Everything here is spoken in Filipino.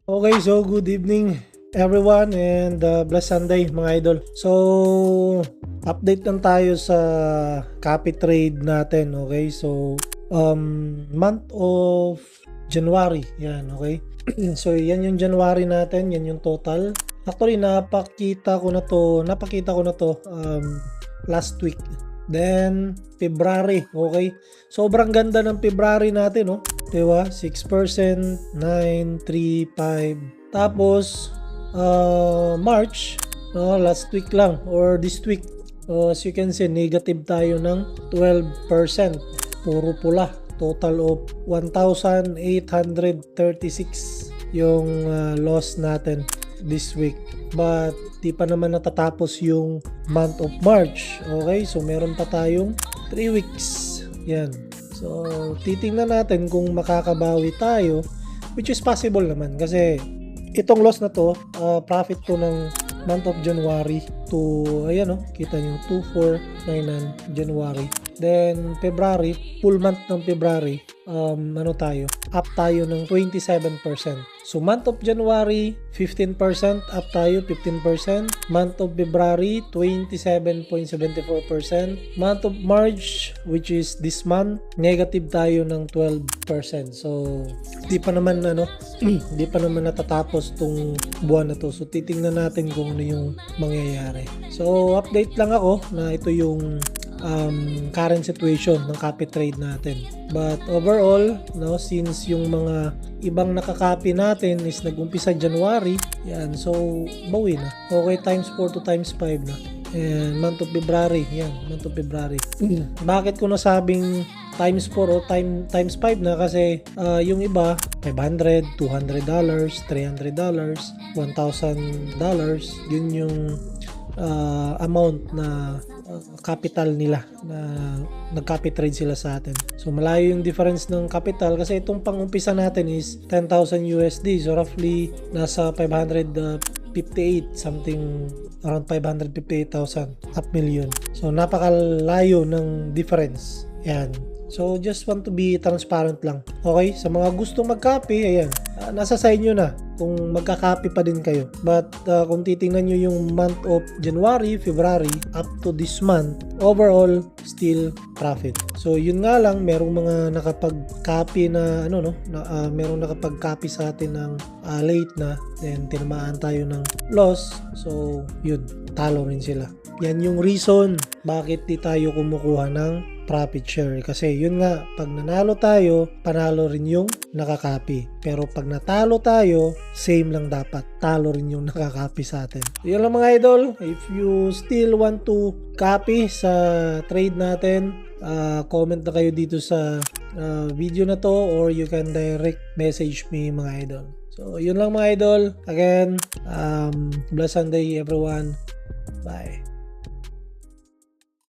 Okay, so good evening everyone and blessed Sunday mga idol. So, update lang tayo sa copy trade natin, okay? So, month of January, yan, okay? So, yan yung January natin, yan yung total. Actually, napakita ko na to last week. Then, February, okay? Sobrang ganda ng February natin, no? Diba? 6%, 9, 3, 5. Tapos, March, no? Last week lang, or this week. As you can see, negative tayo ng 12%. Puro pula. Total of 1,836 yung loss natin this week. But di pa naman natatapos yung month of March. Okay, so meron pa tayong 3 weeks. Yan. So titingnan natin kung makakabawi tayo, which is possible naman kasi itong loss na to, profit to ng month of January to, ayan o, kita nyo, 2,499 January. Then February, full month ng February, up tayo ng 27%. So month of January, 15% up tayo, 15%. Month of February, 27.74%. Month of March, which is this month, negative tayo ng 12%. So di pa naman di pa naman natatapos tong buwan na to. So titingnan natin kung ano yung mangyayari. So update lang ako na ito yung current situation ng copy trade natin. But overall, no, since yung mga ibang nakakopy natin is nag-umpisa January, yan, so bawi na. Okay, times 4 to times 5 na. And month of February, yan, month of February. Bakit ko nasabing times 4 o times 5 na? Kasi yung iba, $500, $200, $300, $1,000, yun yung amount na capital nila na nag-copy trade sila sa atin. So malayo yung difference ng capital kasi itong pang-umpisa natin is 10,000 USD. So roughly nasa 558 something, around 558,000 up million. So napakalayo ng difference. Yan. So just want to be transparent lang. Okay? Sa mga gustong mag-copy, ayan, nasa sa inyo na kung magka-copy pa din kayo. But kung titingnan nyo yung month of January, February, up to this month, overall, still profit. So yun nga lang, merong mga nakapag-copy na, merong nakapag-copy sa atin ng late na, then tinamaan tayo ng loss. So yun, talo rin sila. Yan yung reason bakit di tayo kumukuha ng profit share. Kasi yun nga, pag nanalo tayo, panalo rin yung nakakopy. Pero pag natalo tayo, same lang dapat. Talo rin yung nakakopy sa atin. Yun lang mga idol. If you still want to copy sa trade natin, comment na kayo dito sa video na to, or you can direct message me mga idol. So yun lang mga idol. Again, blessed Sunday everyone. Bye.